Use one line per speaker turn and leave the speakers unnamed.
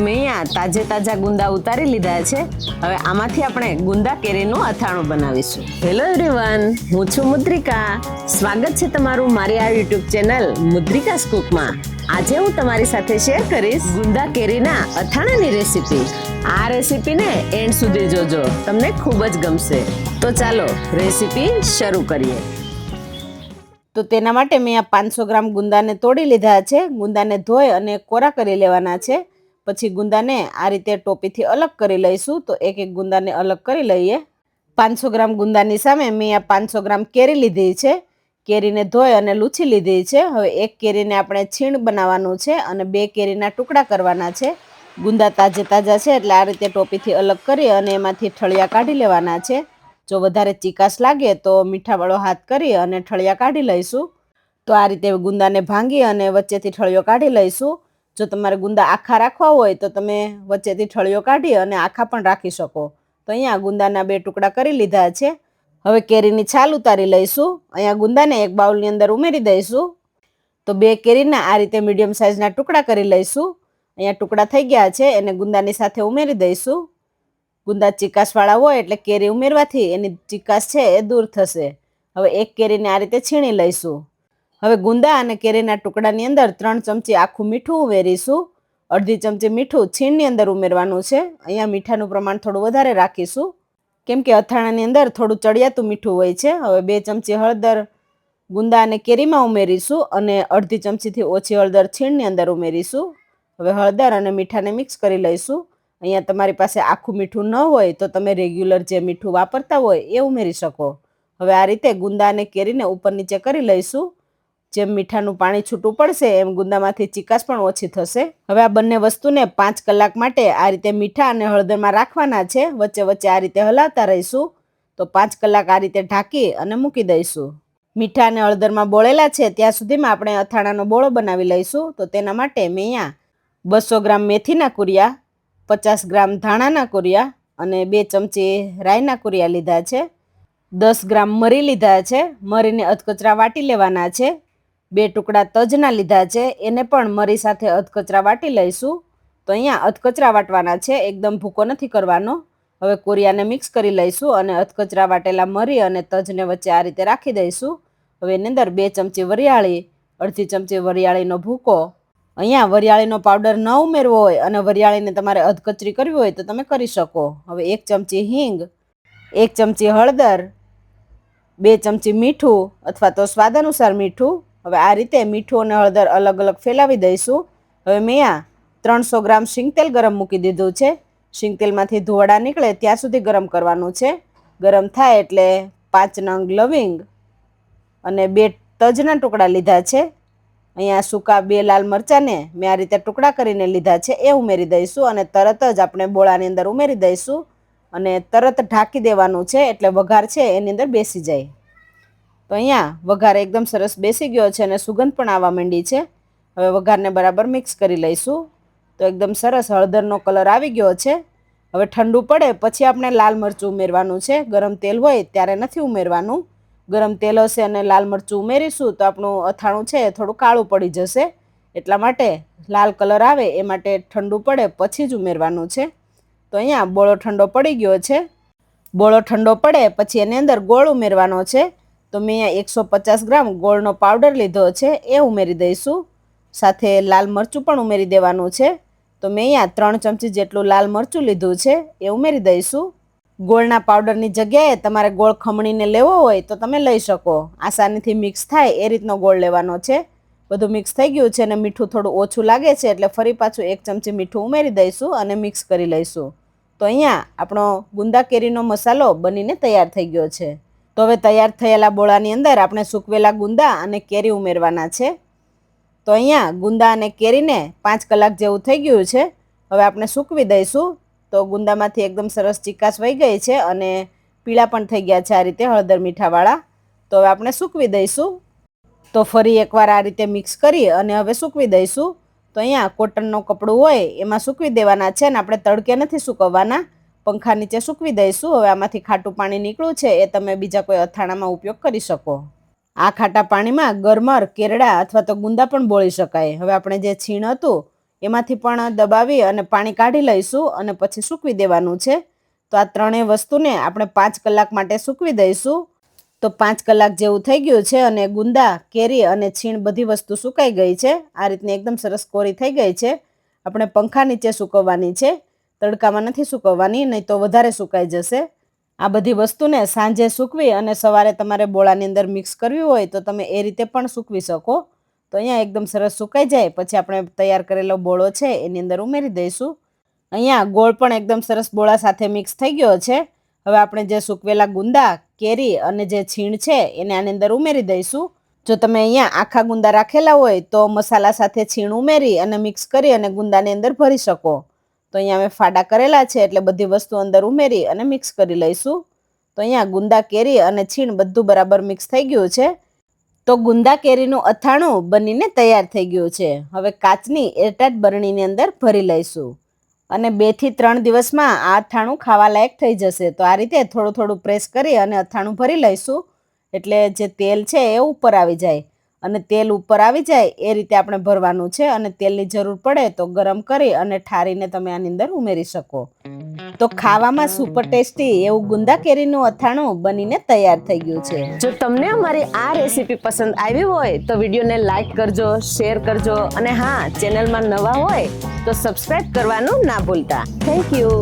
મેં અહીંયા તાજા ગુંદા ઉતારી લીધા છે। હવે આમાંથી આપણે ગુંદા કેરીનું અથાણું બનાવીશું। હેલો એવરીવન, હું છું મુદ્રિકા। સ્વાગત છે તમારું મારી આ યુટ્યુબ ચેનલ મુદ્રિકાસ કુકમાં। આજે હું તમારી સાથે શેર કરીશ ગુંદા કેરીના અથાણાની રેસીપી। આ રેસીપીને એન્ડ સુધી જોજો, તમને ખૂબ જ ગમશે। તો ચાલો રેસીપી શરૂ કરીએ।
તો તેના માટે મેં આ 500 ગ્રામ ગુંદાને તોડી લીધા છે। ગુંદાને ધોઈ અને કોરા કરી લેવાના છે। પછી ગુંદાને આ રીતે ટોપીથી અલગ કરી લઈશું। તો એક એક ગુંદાને અલગ કરી લઈએ। 500 ગ્રામ ગુંદાની સામે મેં આ 500 ગ્રામ કેરી લીધી છે। કેરીને ધોઈ અને લૂછી લીધી છે। હવે એક કેરીને આપણે છીણ બનાવવાનું છે અને 2 કેરીના ટુકડા કરવાના છે। ગુંદા તાજા છે એટલે આ રીતે ટોપીથી અલગ કરી અને એમાંથી ઠળિયા કાઢી લેવાના છે। જો વધારે ચીકાશ લાગે તો મીઠાવાળો હાથ કરી અને ઠળિયા કાઢી લઈશું। તો આ રીતે ગુંદાને ભાંગી અને વચ્ચેથી ઠળિયો કાઢી લઈશું। જો તમારે ગુંદા આખા રાખવા હોય તો તમે વચ્ચેથી ઠળિયો કાઢી અને આખા પણ રાખી શકો। તો અહીંયા ગુંદાના 2 ટુકડા કરી લીધા છે। હવે કેરીની છાલ ઉતારી લઈશું। અહીંયા ગુંદાને એક બાઉલની અંદર ઉમેરી દઈશું। તો 2 કેરીના આ રીતે મીડિયમ સાઇઝના ટુકડા કરી લઈશું। અહીંયા ટુકડા થઈ ગયા છે, એને ગુંદાની સાથે ઉમેરી દઈશું। ગુંદા ચીકાશવાળા હોય એટલે કેરી ઉમેરવાથી એની ચીકાશ છે એ દૂર થશે। હવે એક કેરીને આ રીતે છીણી લઈશું। હવે ગુંદા અને કેરીના ટુકડાની અંદર 3 ચમચી આખું મીઠું ઉમેરીશું। અડધી ચમચી મીઠું છીણની અંદર ઉમેરવાનું છે। અહીંયા મીઠાનું પ્રમાણ થોડું વધારે રાખીશું, કેમ કે અથાણાની અંદર થોડું ચડિયાતું મીઠું હોય છે। હવે 2 ચમચી હળદર ગુંદા અને કેરીમાં ઉમેરીશું અને અડધી ચમચીથી ઓછી હળદર છીણની અંદર ઉમેરીશું। હવે હળદર અને મીઠાને મિક્સ કરી લઈશું। અહીંયા તમારી પાસે આખું મીઠું ન હોય તો તમે રેગ્યુલર જે મીઠું વાપરતા હોય એ ઉમેરી શકો। હવે આ રીતે ગુંદા અને કેરીને ઉપર નીચે કરી લઈશું। જેમ મીઠાનું પાણી છૂટું પડશે એમ ગુંદામાંથી ચીકાશ પણ ઓછી થશે। હવે આ બંને વસ્તુને 5 કલાક માટે આ રીતે મીઠા અને હળદરમાં રાખવાના છે। વચ્ચે વચ્ચે આ રીતે હલાવતા રહીશું। તો 5 કલાક આ રીતે ઢાંકી અને મૂકી દઈશું। મીઠા અને હળદરમાં બોળેલા છે ત્યાં સુધીમાં આપણે અથાણાનો બોળો બનાવી લઈશું। તો તેના માટે મેં અહીંયા 200 ગ્રામ મેથીના કુરિયા, 50 ગ્રામ ધાણાના કુરિયા અને 2 ચમચી રાઈના કુરિયા લીધા છે। 10 ગ્રામ મરી લીધા છે। મરીને અધકચરા વાટી લેવાના છે। 2 ટુકડા તજના લીધા છે, એને પણ મરી સાથે અધકચરા વાટી લઈશું। તો અહીંયા અધકચરા વાટવાના છે, એકદમ ભૂકો નથી કરવાનો। હવે કુરિયાને મિક્સ કરી લઈશું અને અધકચરા વાટેલા મરી અને તજને વચ્ચે આ રીતે રાખી દઈશું। હવે એની અંદર 2 ચમચી વરિયાળી, અડધી ચમચી વરિયાળીનો ભૂકો। અહીંયા વરિયાળીનો પાવડર ન ઉમેરવો હોય અને વરિયાળીને તમારે અધકચરી કરવી હોય તો તમે કરી શકો। હવે 1 ચમચી હિંગ, 1 ચમચી હળદર, 2 ચમચી મીઠું અથવા તો સ્વાદ અનુસાર મીઠું। હવે આ રીતે મીઠું અને હળદર અલગ અલગ ફેલાવી દઈશું। હવે મેં આ 300 ગ્રામ શીંગતેલ ગરમ મૂકી દીધું છે। શીંગતેલમાંથી ધોવાડા નીકળે ત્યાં સુધી ગરમ કરવાનું છે। ગરમ થાય એટલે 5 નંગ લવિંગ અને 2 તજના ટુકડા લીધા છે। અહીંયા સૂકા 2 લાલ મરચાંને મેં આ રીતે ટુકડા કરીને લીધા છે એ ઉમેરી દઈશું અને તરત જ આપણે બોળાની અંદર ઉમેરી દઈશું અને તરત ઢાંકી દેવાનું છે એટલે વઘાર છે એની અંદર બેસી જાય। તો અહીંયા વઘાર એકદમ સરસ બેસી ગયો છે અને સુગંધ પણ આવવા માંડી છે। હવે વઘારને બરાબર મિક્સ કરી લઈશું। તો એકદમ સરસ હળદરનો કલર આવી ગયો છે। હવે ઠંડુ પડે પછી આપણે લાલ મરચું ઉમેરવાનું છે। ગરમ તેલ હોય ત્યારે નથી ઉમેરવાનું। ગરમ તેલ હશે અને લાલ મરચું ઉમેરીશું તો આપણું અથાણું છે થોડું કાળું પડી જશે। એટલા માટે લાલ કલર આવે એ માટે ઠંડુ પડે પછી જ ઉમેરવાનું છે। તો અહીંયા બોળો ઠંડો પડી ગયો છે। બોળો ઠંડો પડે પછી એની અંદર ગોળ ઉમેરવાનો છે। તો મેં અહીંયા 150 ગ્રામ ગોળનો પાવડર લીધો છે એ ઉમેરી દઈશું। સાથે લાલ મરચું પણ ઉમેરી દેવાનું છે। તો મેં અહીંયા 3 ચમચી જેટલું લાલ મરચું લીધું છે એ ઉમેરી દઈશું। ગોળના પાવડરની જગ્યાએ તમારે ગોળ ખમણીને લેવો હોય તો તમે લઈ શકો। આસાનીથી મિક્સ થાય એ રીતનો ગોળ લેવાનો છે। બધું મિક્સ થઈ ગયું છે અને મીઠું થોડું ઓછું લાગે છે એટલે ફરી પાછું 1 ચમચી મીઠું ઉમેરી દઈશું અને મિક્સ કરી લઈશું। તો અહીંયા આપણો ગુંદા કેરીનો મસાલો બનીને તૈયાર થઈ ગયો છે। તો હવે તૈયાર થયેલા બોળાની અંદર આપણે સૂકવેલા ગુંદા અને કેરી ઉમેરવાના છે। તો અહીંયા ગુંદા અને કેરીને 5 કલાક જેવું થઈ ગયું છે। હવે આપણે સૂકવી દઈશું। તો ગુંદામાંથી એકદમ સરસ ચીકાશ વહી ગઈ છે અને પીળા પણ થઈ ગયા છે આ રીતે હળદર મીઠાવાળા। તો હવે આપણે સૂકવી દઈશું। તો ફરી એકવાર આ રીતે મિક્સ કરી અને હવે સૂકવી દઈશું। તો અહીંયા કોટનનું કપડું હોય એમાં સૂકવી દેવાના છે ને આપણે તડકે નથી સૂકવવાના, પંખા નીચે સૂકવી દઈશું। હવે આમાંથી ખાટું પાણી નીકળ્યું છે એ તમે બીજા કોઈ અથાણામાં ઉપયોગ કરી શકો। આ ખાટા પાણીમાં ગરમર, કેરડા અથવા તો ગુંદા પણ બોળી શકાય। હવે આપણે જે છીણ હતું એમાંથી પણ દબાવી અને પાણી કાઢી લઈશું અને પછી સૂકવી દેવાનું છે. તો આ ત્રણેય વસ્તુને આપણે 5 કલાક માટે સૂકવી દઈશું. તો 5 કલાક જેવું થઈ ગયું છે અને ગુંદા, કેરી અને છીણ બધી વસ્તુ સુકાઈ ગઈ છે. આ રીતની એકદમ સરસ કોરી થઈ ગઈ છે. આપણે પંખા નીચે સૂકવવાની છે, તડકામાં નથી સૂકવવાની, નહીં તો વધારે સુકાઈ જશે. આ બધી વસ્તુને સાંજે સૂકવી અને સવારે તમારે બોળાની અંદર મિક્સ કરવી હોય તો તમે એ રીતે પણ સૂકવી શકો. તો અહીંયા એકદમ સરસ સુકાઈ જાય પછી આપણે તૈયાર કરેલો બોળો છે એની અંદર ઉમેરી દઈશું. અહીંયા ગોળ પણ એકદમ સરસ બોળા સાથે મિક્સ થઈ ગયો છે. હવે આપણે જે સૂકવેલા ગુંદા, કેરી અને જે છીણ છે એને આની અંદર ઉમેરી દઈશું. જો તમે અહીંયા આખા ગુંદા રાખેલા હોય તો મસાલા સાથે છીણ ઉમેરી અને મિક્સ કરી અને ગુંદાની અંદર ભરી શકો. તો અહીંયા અમે ફાડા કરેલા છે એટલે બધી વસ્તુ અંદર ઉમેરી અને મિક્સ કરી લઈશું. તો અહીંયા ગુંદા, કેરી અને છીણ બધું બરાબર મિક્સ થઈ ગયું છે. તો ગુંદા કેરીનું અથાણું બનીને તૈયાર થઈ ગયું છે. હવે કાચની એરટાઈટ બરણીની અંદર ભરી લઈશું અને 2 થી 3 દિવસમાં આ અથાણું ખાવા લાયક થઈ જશે. તો આ રીતે થોડું થોડું પ્રેસ કરી અને અથાણું ભરી લઈશું એટલે જે તેલ છે એ ઉપર આવી જાય. અને તેલ ઉપર આવી જાય એ રીતે આપણે ભરવાનું છે. અને તેલની જરૂર પડે તો ગરમ કરી અને ઠારીને તમે આની અંદર ઉમેરી શકો. તો ખાવામાં સુપર ટેસ્ટી એવું ગુંદા કેરીનું અથાણું બનીને તૈયાર થઈ ગયું છે.
જો તમને અમારી આ રેસીપી પસંદ આવી હોય તો વિડીયોને લાઈક કરજો, શેર કરજો અને હા, ચેનલમાં નવા હોય તો સબસ્ક્રાઇબ કરવાનું ના ભૂલતા. Thank you.